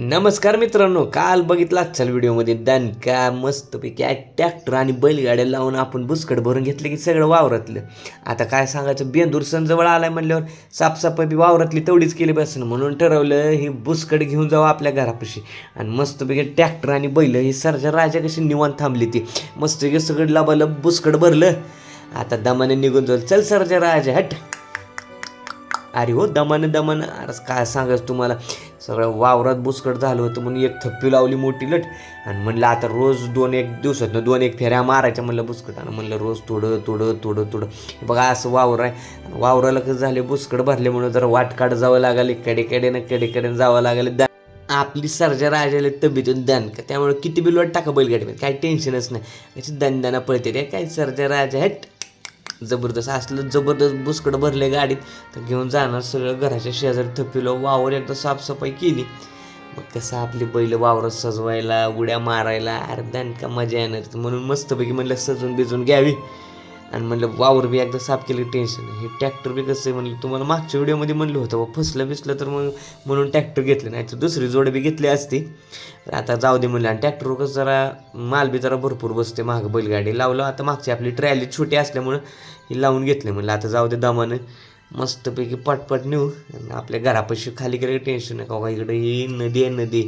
नमस्कार मित्रांनो, काल बघितला आजच्या व्हिडिओमध्ये दणका मस्तपैकी ट्रॅक्टर आणि बैलगाड्या लावून आपण बुसकट भरून घेतलं की सगळं वावरातलं. आता काय सांगायचं, बेंदूर सण जवळ आलाय म्हणल्यावर साफसफाई बी वावरातली तेवढीच केली पाहिजे, म्हणून ठरवलं ही बुसकट घेऊन जावं आपल्या घरापाशी आणि मस्तपैकी ट्रॅक्टर आणि बैल ही सरजा राजा कशी निवांत थांबली ती मस्तपैकी सगळं लबालब बुसकट भरलं. आता दमाने निघून जाईल. चल सरजा राजा हट. अरे हो, दमानं दमानं. अरे काय सांगायचं तुम्हाला, सगळं वावरात बुसकट झालं होतं म्हणून एक थप्पी लावली मोठी लट आणि म्हणलं आता रोज एक दिवसातनं 2-1 फेऱ्या मारायच्या म्हणलं बुसकटानं. म्हणलं रोज थोडं बघा असं वावर आहे. वावराला कसं झाले, बुसकट भरले म्हणून जरा वाट काढ जावं लागले, कडेकडेनं जावं लागले. आपली सर्जा राजाला तब्येतून का त्यामुळे किती बिल वाट टाका बैलगाडीमध्ये, काही टेन्शनच नाही. अशी दणदणा पळते ते काय सर्जा राजा हट. जबरदस्त असलं, जबरदस्त बुसकट भरले गाडीत तर घेऊन जाणार सगळं घराच्या शेजारी थप्पिलं. वावर एकदा साफसफाई केली मग कसं आपली बैल वावरात सजवायला, उड्या मारायला अर्ध्यान का मजा येणार, म्हणून मस्तपैकी म्हणलं सजून बिजून घ्यावी आणि म्हणलं वावर बी एकदा साफ केलं, टेन्शन नाही. हे ट्रॅक्टर बी कसं आहे म्हणलं तुम्हाला मागच्या व्हिडिओमध्ये म्हणलं होतं, फसलं बिसलं तर मग म्हणून ट्रॅक्टर घेतलं, नाही तर दुसरी जोड बी घेतली असती. आता जाऊ दे म्हणलं. आणि ट्रॅक्टर कसं जरा माल बी जरा भरपूर बसते, महाग बैलगाडी लावलं. आता मागची आपली ट्रॅली छोटी असल्यामुळं ही लावून घेतली. म्हणलं आता जाऊ दे दमानं मस्तपैकी पटपट नेऊ आणि आपल्या घरापाशी खाली केलं टेन्शन नाही. का इकडे ही नदी आहे, नदी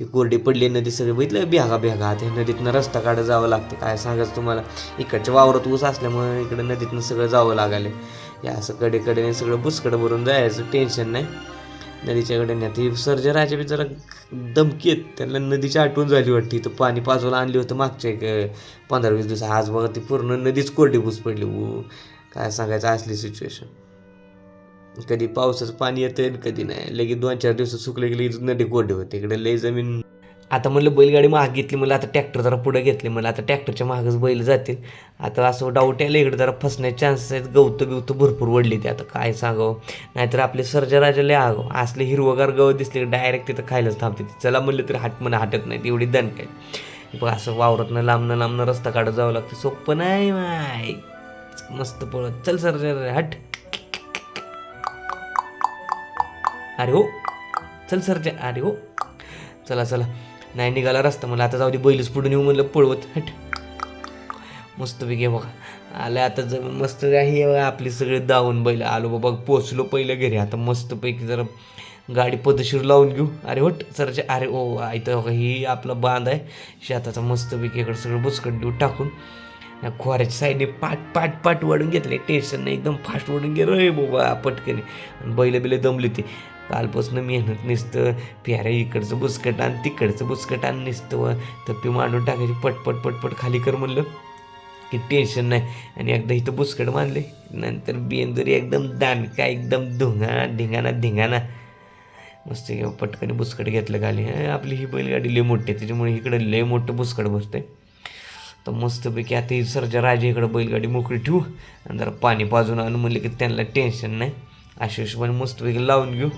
ही कोरडी पडली नदी, सगळं बघितलं बिहागा त्या नदीतनं रस्ता काढत जावं लागतं. काय सांगायचं तुम्हाला, इकडच्या वावरात ऊस असल्यामुळे इकडं नदीतनं सगळं जावं लागाले. या असं कडेकडेने सगळं बुसकडं भरून जायचं, टेन्शन नाही. नदीच्या कडेने आता ही सर्जा राजा बी जरा दमकी आहेत, त्यांना नदीची आठवण झाली वाटते. इथं पाणी पाजवायला आणली होतं मागच्या 15-20 दिवस. आज बघा ती पूर्ण नदीच कोरडी बुस पडली. काय सांगायचं असली सिच्युएशन. कधी पावसाचं पाणी येतं कधी नाही, लगेच 2-4 दिवस सुकले गेले नदी कोरडी होते. इकडे लय जमीन. आता म्हणलं बैलगाडी महाग घेतली, म्हणलं आता ट्रॅक्टर जरा पुढे घेतले, म्हणलं आता ट्रॅक्टरच्या मागच बैल जातील. आता असं डाऊट यायला इकडे जरा फसण्याचे चान्सेस आहेत. गवतं भरपूर वडली ते, आता काय सांगावं. नाहीतर आपले सर्जा राजाले आगो असले हिरवगार गवत दिसले डायरेक्ट तिथं खायलाच थांबते. चला म्हणलं तरी हटत नाही, एवढी दण काय. बघ असं वावरातनं लांबनं रस्ता काढत जावं लागतं, सोपं नाही माय. मस्त पळत चल सर्जा हट. अरे हो चल सरजा, अरे हो चला नाही निघाला रस्ता. मला आता जाऊ दे, बैलच पुढून येऊ म्हणलं पळवत हट. मस्तपैकी बघा आलं आता मस्त आहे आपली सगळे दावून बैल. आलो बाबा, पोचलो पहिलं घरी. आता मस्तपैकी जरा गाडी पदशीर लावून घेऊ. अरे होट सरजा, अरे ओ इथं बघा ही आपला बांध आहे शेताचा. मस्तपैकी इकडं सगळं बुसकट देऊ टाकून खोऱ्याच्या साईडने पाट वाढून घेतले, टेन्शन नाही, एकदम फास्ट वाढून गेलं रे बाबा पटकन. बैल दमली ते कालपासून मेहनत नसतं, प्याऱ्या इकडचं बुसकट आणि तिकडचं बुसकट आणि नसतं तप्पी मांडून टाकायची पटपट खाली कर म्हणलं की टेन्शन नाही. आणि एकदा इथं बुसकट बांधले नंतर बेंदुरी एकदम दानका, एकदम धिंगाणा मस्त पटकन बुसकट घेतलं खाली. आपली ही बैलगाडी लय मोठी आहे त्याच्यामुळे इकडं लय मोठं बुसकट बसतंय. तर मस्तपैकी आता ही सर्जा राजा इकडं बैलगाडी मोकळी ठेवू आणि जरा पाणी पाजून आणून म्हणलं की त्यांना टेन्शन नाही. अशा हिशोबाने मस्तपैकी लावून घेऊ.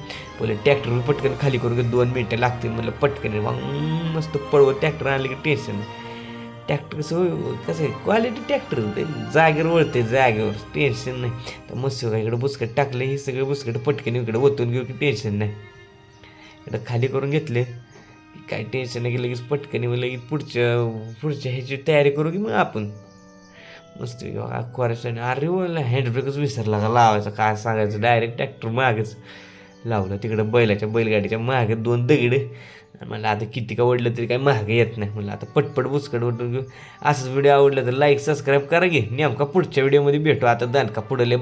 पहिले ट्रॅक्टर पटकन खाली करून घेऊ, 2 मिनिटं लागतील म्हणलं पटकन. मग मस्त पळवत ट्रॅक्टर आणलं की टेन्शन नाही. ट्रॅक्टर कसं आहे क्वालिटी ट्रॅक्टर जागेवर वळते, जागेवर टेन्शन नाही. तर मस्त का इकडं बुसकट टाकलं, हे सगळे बुसकट पटकन इकडे ओतून घेऊ की टेन्शन नाही. इकडं खाली करून घेतले काय टेन्शन नाही की लगेच पटकन लगेच पुढच्या ह्याची तयारी करू की मग आपण मस्त खोऱ्याच्या. अरे बोला हँडब्रेकच विसरला का लावायचा, काय सांगायचं. डायरेक्ट ट्रॅक्टर मागच लावलं तिकडं बैलगाडीच्या मागे 2 दगडे. मला आता किती का ओढलं तरी काय मागे येत नाही. म्हणलं आता पटपट बुसकट ओढून घेऊ. असंच व्हिडिओ आवडला तर लाईक सबस्क्राईब करा घे. नेमका पुढच्या व्हिडिओमध्ये भेटू. आता दानका पुढले